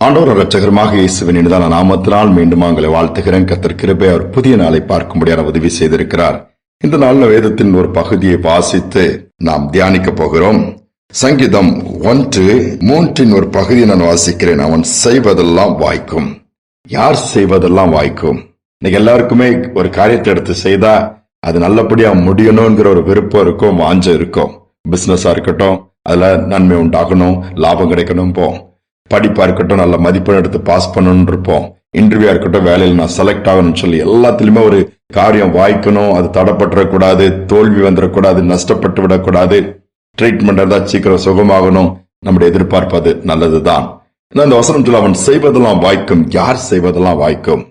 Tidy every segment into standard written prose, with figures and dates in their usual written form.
ஆண்டவர் இரட்சகருமாக இயேசுவின் இனிதான நாமத்தினால் மீண்டும் உங்களை வாழ்த்துகிறேன். கர்த்தர் கிருபை அவர் புதிய நாளை பார்க்கும்படியான உதவி செய்திருக்கிறார். இந்த நாளில் வேதத்தின் ஒரு பகுதியை வாசித்து நாம் தியானிக்க போகிறோம். சங்கீதம் 1:3 ஒரு பகுதியை நான் வாசிக்கிறேன். அவன் செய்வதெல்லாம் வாய்க்கும். யார் செய்வதெல்லாம் வாய்க்கும்? இன்னைக்கு எல்லாருக்குமே ஒரு காரியத்தை எடுத்து செய்தா அது நல்லபடியா முடியணும்ங்கிற ஒரு விருப்பம் இருக்கும், வாஞ்சம் இருக்கும். பிசினஸா இருக்கட்டும், அதுல நன்மை உண்டாகணும், லாபம் கிடைக்கணும் போம். படிப்பா இருக்கட்டும், நல்ல மதிப்பெண் எடுத்து பாஸ் பண்ணணும்னு இருப்போம். இன்டர்வியூ இருக்கட்டும், வேலையில் நான் செலக்ட் ஆகணும்னு சொல்லி எல்லாத்திலுமே ஒரு காரியம் வாய்க்கணும், அது தடப்பட்டுறக்கூடாது, தோல்வி வந்துடக்கூடாது, நஷ்டப்பட்டு விடக்கூடாது, ட்ரீட்மெண்ட் இருந்தா சீக்கிரம் சுகமாகணும். நம்முடைய எதிர்பார்ப்பது நல்லதுதான். அந்த வசனம் சொல்ல அவன் செய்வதெல்லாம் வாய்க்கும். யார் செய்வதெல்லாம் வாய்க்கும்?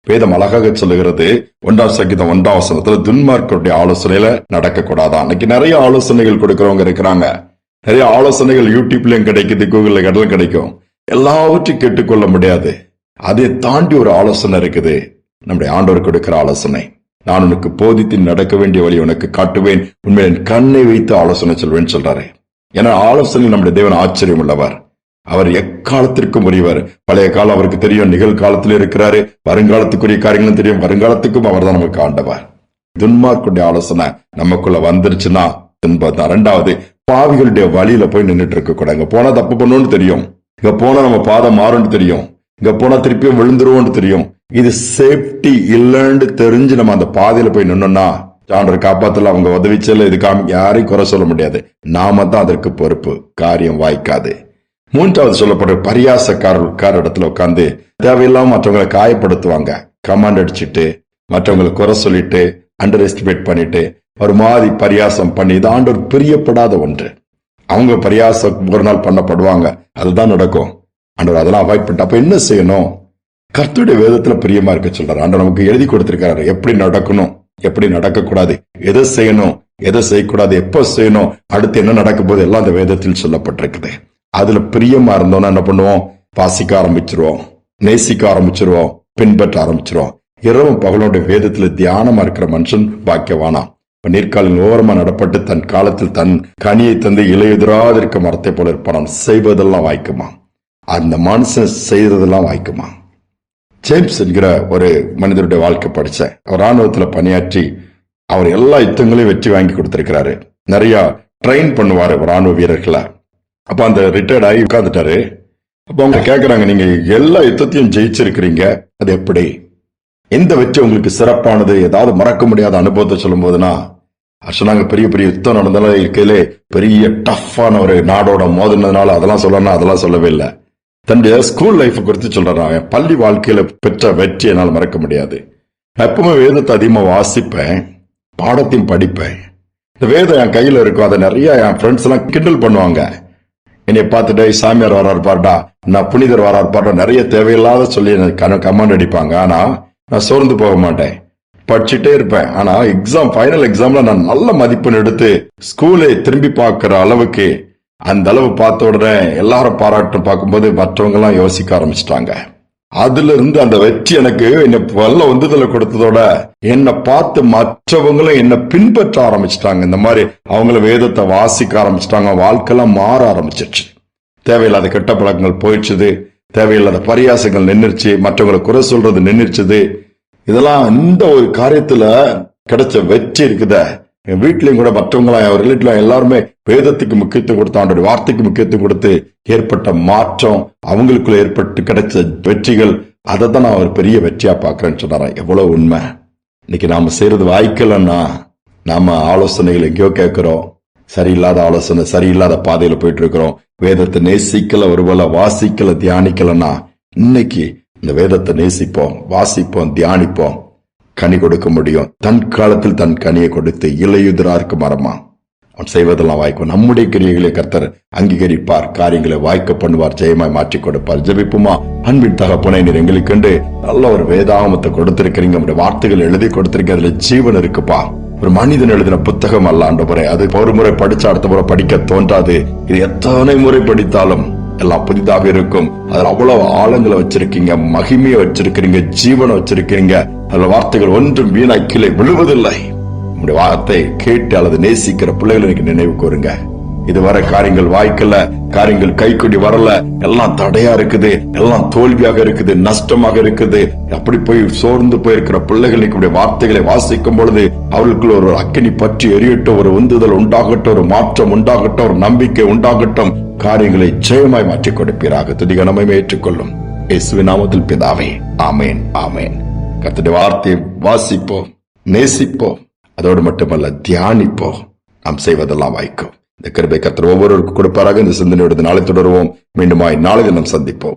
வேதம் அழகாக சொல்லுகிறது. 1 சங்கீதம் 1 வசனத்துல துன்மார்க்கருடைய ஆலோசனையில நடக்க கூடாதான். இன்னைக்கு நிறைய ஆலோசனைகள் கொடுக்கறவங்க இருக்கிறாங்க. நிறைய ஆலோசனைகள் யூடியூப்லயும் கிடைக்குது, கூகுள்ல கடலும் கிடைக்கும். எல்லாவற்றையும் கேட்டுக்கொள்ள முடியாது. அதை தாண்டி ஒரு ஆலோசனை இருக்குது, நம்முடைய ஆண்டவர் கொடுக்கிற ஆலோசனை. நான் உனக்கு போதித்து நடக்க வேண்டிய வழி உனக்கு காட்டுவேன், உண்மையை என் கண்ணை வைத்து ஆலோசனை சொல்வேன்னு சொல்றாரு. ஏன்னா ஆலோசனை நம்முடைய தேவன் ஆச்சரியம் உள்ளவர். அவர் எக்காலத்திற்கும் உரியவர். பழைய காலம் அவருக்கு தெரியும், நிகழ்காலத்தில் இருக்கிறாரு, வருங்காலத்துக்குரிய காரியங்களும் தெரியும், வருங்காலத்துக்கும் அவர் தான் நமக்கு ஆண்டவர். துன்மார்க்குடைய ஆலோசனை நமக்குள்ள வந்துருச்சுன்னா துன்பம். ரெண்டாவது, பாவிகளுடைய வழியில போய் நின்றுட்டு இருக்க கூடாது. இங்க போனா தப்பு பண்ணணும்னு தெரியும், இங்க போனா நம்ம பாதம் மாறும்னு தெரியும், இங்க போனா திருப்பியும் விழுந்துருவோம்னு தெரியும். இது சேஃப்டி இல்லைன்னு தெரிஞ்சு நம்ம அந்த பாதையில போய் நின்னோம்னா ஆண்டவர் காப்பாத்தல, அவங்க உதவிச்சல, இதுக்காக யாரையும் குறை சொல்ல முடியாது. நாம தான் அதற்கு பொறுப்பு. காரியம் வாய்க்காது. 3வது சொல்லப்படுற பரியாசக்காரர் இடத்துல உட்கார்ந்து தேவையில்லாம மற்றவங்களை காயப்படுத்துவாங்க. கமாண்ட் அடிச்சுட்டு, மற்றவங்களை குறை சொல்லிட்டு, அண்டர் எஸ்டிமேட் பண்ணிட்டு, ஒரு மாதிரி பரியாசம் பண்ணி, இது ஆண்டவர் பிரியப்படாத ஒன்று. அவங்க பரியாசம் ஒரு நாள் பண்ணப்படுவாங்க, அதுதான் நடக்கும். ஆண்டவர் அதெல்லாம் அவாய்ட் பண்ணிட்டு அப்ப என்ன செய்யணும்? கர்த்தருடைய வேதத்துல பிரியமா இருக்க சொல்றாரு. ஆண்டவர் நமக்கு எழுதி கொடுத்திருக்காரு, எப்படி நடக்கணும், எப்படி நடக்கக்கூடாது, எதை செய்யணும், எதை செய்யக்கூடாது, எப்ப செய்யணும், அடுத்து என்ன நடக்க போது, எல்லாம் அந்த வேதத்தில் சொல்லப்பட்டிருக்குது. அதுல பிரியமா இருந்தோம்னா என்ன பண்ணுவோம்? வாசிக்க ஆரம்பிச்சிருவோம், நேசிக்க ஆரம்பிச்சிருவோம், பின்பற்ற ஆரம்பிச்சிருவோம். இரவும் பகலுடைய வேதத்துல தியானமா இருக்கிற மனுஷன் பாக்கியவானா. நீர்காலின் ஓரமா நடப்பட்டு தன் காலத்தில் தன் கனியை தந்து இலையுதிராது இருக்க மரத்தை போல இருப்பான். செய்வதெல்லாம் வாய்க்குமா? அந்த மனுஷன் செய்யறதெல்லாம் வாய்க்குமா? ஜேம்ஸ் என்கிற ஒரு மனிதருடைய வாழ்க்கை படிச்சேன். அவர் ராணுவத்துல பணியாற்றி அவர் எல்லா யுத்தங்களையும் வெற்றி வாங்கி கொடுத்திருக்கிறாரு. நிறைய ட்ரெயின் பண்ணுவாரு ராணுவ வீரர்களை. அப்ப அந்த ரிட்டையர்ட் ஆகி உட்கார்ந்துட்டாரு. அப்ப அவங்க கேக்குறாங்க, நீங்க எல்லா யுத்தத்தையும் ஜெயிச்சிருக்கிறீங்க, அது எப்படி? எந்த வெற்றி உங்களுக்கு சிறப்பானது, ஏதாவது மறக்க முடியாத அனுபவத்தை சொல்லும் போதுனா சொன்னாங்க, பெரிய பெரிய யுத்தம் நடந்தாலும் இருக்கையிலே பெரிய டஃப்பான ஒரு நாடோட மோதினதுனால அதெல்லாம் சொல்லணும், அதெல்லாம் சொல்லவே இல்லை. தன்னுடைய ஸ்கூல் லைஃப் குறித்து சொல்றாங்க. பள்ளி வாழ்க்கையில பெற்ற வெற்றி என்னால் மறக்க முடியாது. எப்பவுமே வேதத்தை அதிகமா வாசிப்பேன், பாடத்தையும் படிப்பேன். இந்த வேதம் என் கையில இருக்கும். அதை நிறைய என் ஃப்ரெண்ட்ஸ் எல்லாம் கிண்டல் பண்ணுவாங்க. என்னை பார்த்துட்டு சாமியார் வராரு பாருடா, நான் புனிதர் வராரு பாருடா, நிறைய தேவையில்லாத சொல்லி கமாண்ட் அடிப்பாங்க. ஆனா நான் சோர்ந்து போக மாட்டேன், படிச்சுட்டே இருப்பேன். ஆனா ஃபைனல் எக்ஸாம்ல நான் நல்ல மதிப்பெண் எடுத்து ஸ்கூலை திரும்பி பார்க்கிற அளவுக்கு, அந்த அளவு பார்த்த உடனே எல்லாரும் பாராட்டும் பார்க்கும்போது மற்றவங்க எல்லாம் யோசிக்க ஆரம்பிச்சிட்டாங்க. அதுல இருந்து அந்த வெற்றி எனக்கு என்ன வல்ல உந்துதலை கொடுத்ததோட என்னை பார்த்து மற்றவங்களும் என்ன பின்பற்ற ஆரம்பிச்சிட்டாங்க. இந்த மாதிரி அவங்கள வேதத்தை வாசிக்க ஆரம்பிச்சிட்டாங்க. வாழ்க்கையெல்லாம் மாற ஆரம்பிச்சிருச்சு. தேவையில்லாத கெட்ட பழக்கங்கள் போயிடுச்சுது, தேவையில்லாத பரியாசங்கள் நின்றுச்சு, மற்றவங்களை குறை சொல்றது நின்றுச்சுது. இதெல்லாம் இந்த ஒரு காரியத்துல கிடைச்ச வெற்றி இருக்குத. என் வீட்லயும் கூட மற்றவங்களாம், என் ரிலேட்டிவ்ல எல்லாருமே வேதத்துக்கு முக்கியத்துவம் கொடுத்து, அவனுடைய வார்த்தைக்கு முக்கியத்துவம் கொடுத்து ஏற்பட்ட மாற்றம், அவங்களுக்குள்ள ஏற்பட்டு கிடைச்ச வெற்றிகள், அதை தான் நான் ஒரு பெரிய வெற்றியா பாக்குறேன்னு சொன்னாரா. எவ்வளவு உண்மை! இன்னைக்கு நாம செய்யறது வாய்க்கலன்னா நாம ஆலோசனைகள் எங்கேயோ கேட்கிறோம், சரியில்லாத ஆலோசனை, சரியில்லாத பாதையில போயிட்டு இருக்கிறோம். வேதத்தை நேசிக்கல, ஒருவேளை வாசிக்கல, தியானிக்கலன்னா இன்னைக்கு இந்த வேதத்தை நேசிப்போம், வாசிப்போம், தியானிப்போம், கனி கொடுக்க முடியும். தன் காலத்தில் தன் கனியை கொடுத்து இலையுதிரா இருக்க மரமா. அவன் செய்வதெல்லாம் வாய்க்கும். நம்முடைய கிரியைகளை கர்த்தர் அங்கீகரிப்பார், காரியங்களை வாய்க்க பண்ணுவார், ஜெயமாய் மாற்றி கொடுப்பார். ஜெபிப்புமா. அன்பின் தகப்பனை, நீர் எங்களுக்கு கண்டு நல்ல ஒரு வேதாகமத்தை கொடுத்திருக்கிறீங்க, நம்முடைய வார்த்தைகள் எழுதி கொடுத்திருக்க, அதுல ஜீவன் இருக்குப்பா. ஒரு மனிதன் எழுதின புத்தகம் அல்ல ஆண்டவரே, அது ஒரு முறை படிச்சா அடுத்த முறை படிக்க தோன்றாது. இது எத்தனை முறை படித்தாலும் எல்லாம் புதிதாக இருக்கும். அதுல அவ்வளவு ஆழங்களை வச்சிருக்கீங்க, மகிமையை வச்சிருக்கிறீங்க, ஜீவனை வச்சிருக்கீங்க. அதுல வார்த்தைகள் ஒன்றும் வீணாய் கீழே விழுவதில்லை. உங்களுடைய வார்த்தை கேட்டு அல்லது நேசிக்கிற பிள்ளைகளை நினைவு கூறுங்க. இதுவரை காரியங்கள் வாய்க்கல, காரியங்கள் கைக்கூடி வரல, எல்லாம் தடையா இருக்குது, எல்லாம் தோல்வியாக இருக்குது, நஷ்டமாக இருக்குது, அப்படி போய் சோர்ந்து போயிருக்கிற பிள்ளைகளுக்கு வார்த்தைகளை வாசிக்கும் பொழுது அவர்களுக்குள்ள ஒரு அக்கினி பற்றி எரியட்டும், ஒரு உந்துதல் உண்டாகட்டும், ஒரு மாற்றம் உண்டாகட்டும், ஒரு நம்பிக்கை உண்டாகட்டும். காரியங்களை ஜெயமாய் மாற்றிக் கொடுப்பீராக. துதி கனமை ஏற்றுக்கொள்ளும் இயேசுவின் நாமத்தில் பிதாவே, ஆமேன், ஆமேன். கர்த்தருடைய வார்த்தையை வாசிப்போம், நேசிப்போம், அதோடு மட்டுமல்ல தியானிப்போம். நாம் செய்வதெல்லாம் வாய்க்கும். இந்த கிருபை கர்த்தர் ஒவ்வொருவருக்கும் கொடுப்பாராக. இந்த சிந்தனையோடு நாளை தொடருவோம். மீண்டுமாய் நாளை தினம் சந்திப்போம்.